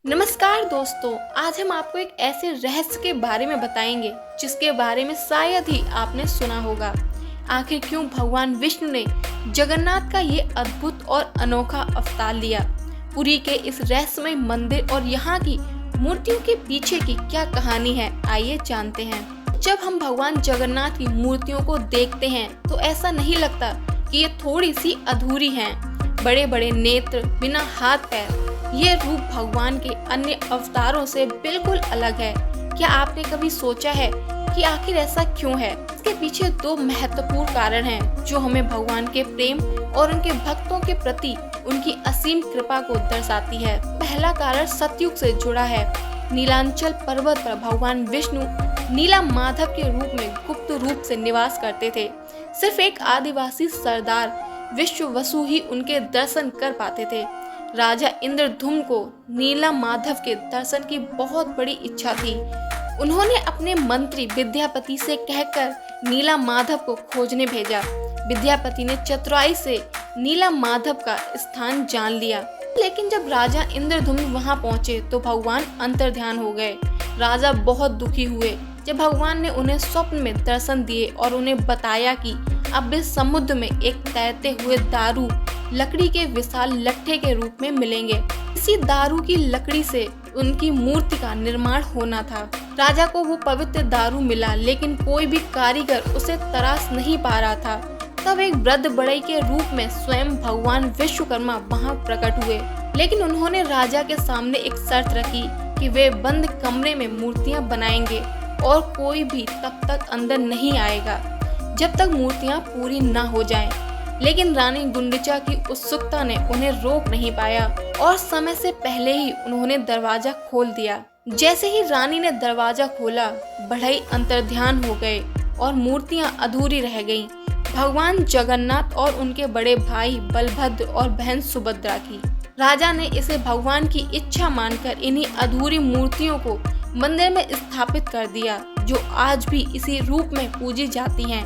नमस्कार दोस्तों, आज हम आपको एक ऐसे रहस्य के बारे में बताएंगे जिसके बारे में शायद ही आपने सुना होगा। आखिर क्यों भगवान विष्णु ने जगन्नाथ का ये अद्भुत और अनोखा अवतार लिया। पुरी के इस रहस्यमय मंदिर और यहाँ की मूर्तियों के पीछे की क्या कहानी है, आइए जानते हैं। जब हम भगवान जगन्नाथ की मूर्तियों को देखते हैं तो ऐसा नहीं लगता कि ये थोड़ी सी अधूरी हैं। बड़े बड़े नेत्र, बिना हाथ पैर, ये रूप भगवान के अन्य अवतारों से बिल्कुल अलग है। क्या आपने कभी सोचा है कि आखिर ऐसा क्यों है? इसके पीछे दो महत्वपूर्ण कारण हैं जो हमें भगवान के प्रेम और उनके भक्तों के प्रति उनकी असीम कृपा को दर्शाती है। पहला कारण सतयुग से जुड़ा है। नीलांचल पर्वत पर भगवान विष्णु नीला माधव के रूप में गुप्त रूप से निवास करते थे। सिर्फ एक आदिवासी सरदार विश्ववसु ही उनके दर्शन कर पाते थे। राजा इंद्रधुम्न को नीला माधव के दर्शन की बहुत बड़ी इच्छा थी। उन्होंने अपने मंत्री विद्यापति से कहकर नीला माधव को खोजने भेजा। विद्यापति ने चतुराई से नीला माधव का स्थान जान लिया, लेकिन जब राजा इंद्रधुम्न वहां पहुंचे तो भगवान अंतर्ध्यान हो गए। राजा बहुत दुखी हुए जब भगवान ने उन्हें स्वप्न में दर्शन दिए और उन्हें बताया कि अब इस समुद्र में एक तैरते हुए दारू लकड़ी के विशाल लट्ठे के रूप में मिलेंगे। इसी दारू की लकड़ी से उनकी मूर्ति का निर्माण होना था। राजा को वो पवित्र दारू मिला, लेकिन कोई भी कारीगर उसे तराश नहीं पा रहा था। तब एक वृद्ध बढ़ई के रूप में स्वयं भगवान विश्वकर्मा वहां प्रकट हुए, लेकिन उन्होंने राजा के सामने एक शर्त रखी कि वे बंद कमरे में मूर्तियां बनाएंगे और कोई भी तब तक अंदर नहीं आएगा जब तक मूर्तियां पूरी न हो जाएं। लेकिन रानी गुंडीचा की उत्सुकता ने उन्हें रोक नहीं पाया और समय से पहले ही उन्होंने दरवाजा खोल दिया। जैसे ही रानी ने दरवाजा खोला, बढ़ई अंतर्ध्यान हो गए और मूर्तियां अधूरी रह गईं। भगवान जगन्नाथ और उनके बड़े भाई बलभद्र और बहन सुभद्रा की। राजा ने इसे भगवान की इच्छा मानकर इन्हीं अधूरी मूर्तियों को मंदिर में स्थापित कर दिया, जो आज भी इसी रूप में पूजी जाती हैं।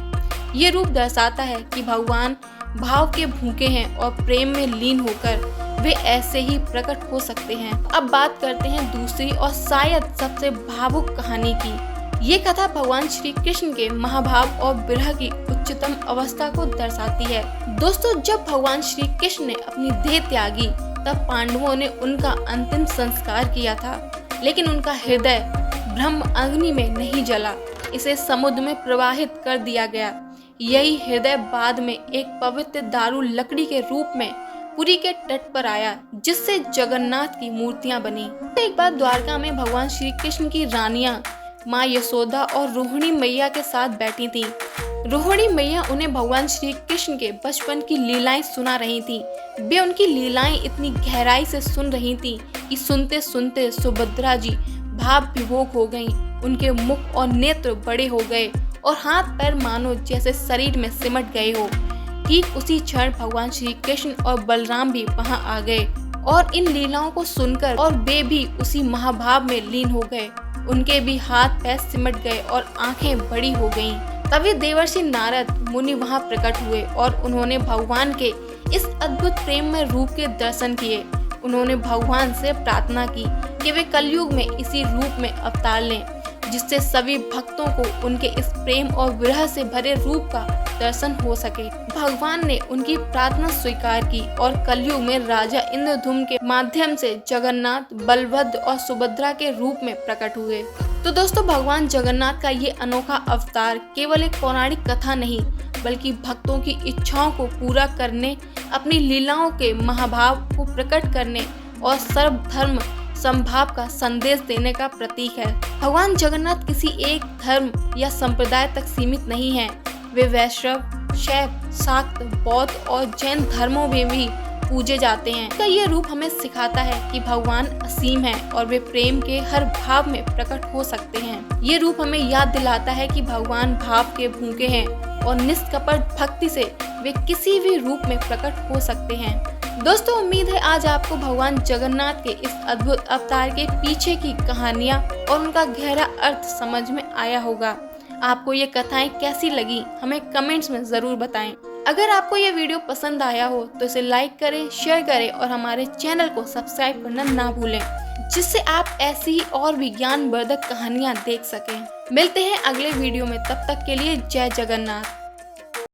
ये रूप दर्शाता है कि भगवान भाव के भूखे हैं और प्रेम में लीन होकर वे ऐसे ही प्रकट हो सकते हैं। अब बात करते हैं दूसरी और शायद सबसे भावुक कहानी की। ये कथा भगवान श्री कृष्ण के महाभाव और विरह की उच्चतम अवस्था को दर्शाती है। दोस्तों, जब भगवान श्री कृष्ण ने अपनी देह त्यागी तब पांडवों ने उनका अंतिम संस्कार किया था, लेकिन उनका हृदय ब्रह्म अग्नि में नहीं जला, इसे समुद्र में प्रवाहित कर दिया गया। यही हृदय बाद में एक पवित्र दारू लकड़ी के रूप में पुरी के तट पर आया, जिससे जगन्नाथ की मूर्तियां बनी। एक बार द्वारका में भगवान श्री कृष्ण की रानियां माँ यशोदा और रोहिणी मैया के साथ बैठी थीं। रोहिणी मैया उन्हें भगवान श्री कृष्ण के बचपन की लीलाएं सुना रही थीं। वे उनकी लीलाएं इतनी गहराई से सुन रही थीं कि सुनते सुनते सुभद्रा जी भाव विभोर हो गईं। उनके मुख और नेत्र बड़े हो गए और हाथ पैर मानो जैसे शरीर में सिमट गए हो। ठीक उसी क्षण भगवान श्री कृष्ण और बलराम भी वहां आ गए और इन लीलाओं को सुनकर और वे भी उसी महाभाव में लीन हो गए। उनके भी हाथ पैर सिमट गए और आंखें बड़ी हो गईं। तभी देवर्षि नारद मुनि वहां प्रकट हुए और उन्होंने भगवान के इस अद्भुत प्रेममय रूप के दर्शन किए। उन्होंने भगवान से प्रार्थना की कि वे कलयुग में इसी रूप में अवतार लें, जिससे सभी भक्तों को उनके इस प्रेम और विरह से भरे रूप का दर्शन हो सके। भगवान ने उनकी प्रार्थना स्वीकार की और कलयुग में राजा इंद्रधुम्न के माध्यम से जगन्नाथ, बलभद्र और सुभद्रा के रूप में प्रकट हुए। तो दोस्तों, भगवान जगन्नाथ का ये अनोखा अवतार केवल एक पौराणिक कथा नहीं, बल्कि भक्तों की इच्छाओं को पूरा करने, अपनी लीलाओं के महाभाव को प्रकट करने और सर्वधर्म समभाव का संदेश देने का प्रतीक है। भगवान जगन्नाथ किसी एक धर्म या संप्रदाय तक सीमित नहीं है। वे वैष्णव, शैव, शाक्त, बौद्ध और जैन धर्मों में भी पूजे जाते हैं। तो ये रूप हमें सिखाता है कि भगवान असीम है और वे प्रेम के हर भाव में प्रकट हो सकते हैं। ये रूप हमें याद दिलाता है कि भगवान भाव के भूखे हैं और निष्कपट भक्ति से वे किसी भी रूप में प्रकट हो सकते हैं। दोस्तों, उम्मीद है आज आपको भगवान जगन्नाथ के इस अद्भुत अवतार के पीछे की कहानियाँ और उनका गहरा अर्थ समझ में आया होगा। आपको ये कथाएं कैसी लगी, हमें कमेंट्स में जरूर बताएं। अगर आपको ये वीडियो पसंद आया हो तो इसे लाइक करें, शेयर करें और हमारे चैनल को सब्सक्राइब करना ना भूलें। जिससे आप ऐसी ही और भी ज्ञानवर्धक कहानियां देख सकें। मिलते हैं अगले वीडियो में, तब तक के लिए जय जगन्नाथ।